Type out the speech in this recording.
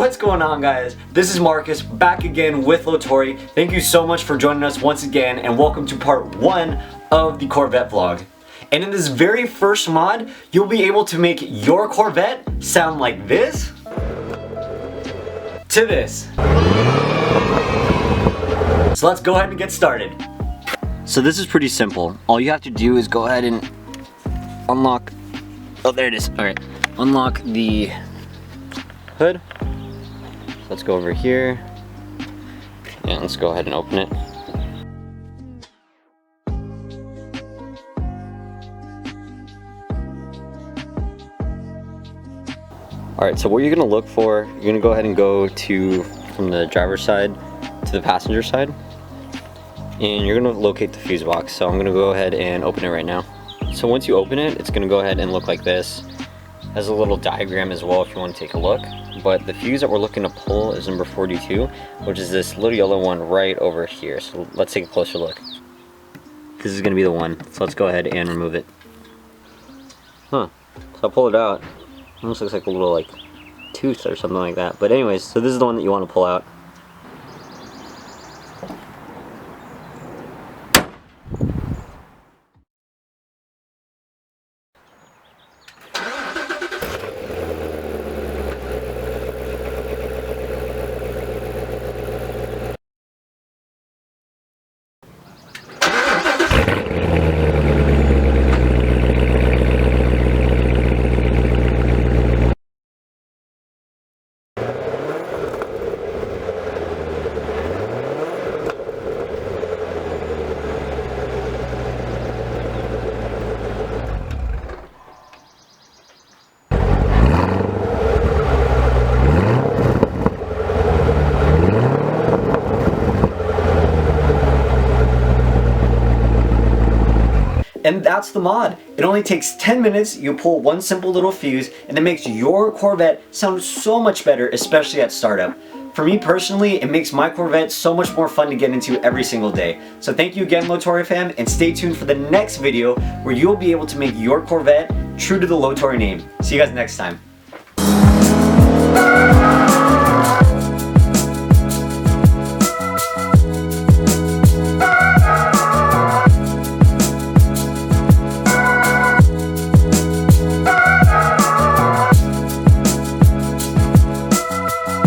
What's going on, guys? This is Markus, back again with lowtori. Thank you so much for joining us once again, and welcome to part 1 of the Corvette vlog. And in this very first mod, you'll be able to make your Corvette sound like this to this. So let's go ahead and get started. So this is pretty simple. All you have to do is go ahead and unlock, oh there it is, alright. Unlock the hood. So let's go over here, and let's go ahead and open it. Alright, so what you're going to look for, you're going to go ahead and go from the driver's side to the passenger side, and you're going to locate the fuse box. So I'm going to go ahead and open it right now. So once you open it, it's going to go ahead and look like this. It has a little diagram as well if you want to take a look. But the fuse that we're looking to pull is number 42, which is this little yellow one right over here. So let's take a closer look. This is going to be the one. So let's go ahead and remove it. Huh. So I'll pull it out. Almost looks like a little tooth or something like that. But anyways, so this is the one that you want to pull out. And that's the mod. It only takes 10 minutes, you pull one simple little fuse, and it makes your Corvette sound so much better, especially at startup. For me personally, it makes my Corvette so much more fun to get into every single day. So thank you again, lowtori fam, and stay tuned for the next video where you'll be able to make your Corvette true to the lowtori name. See you guys next time.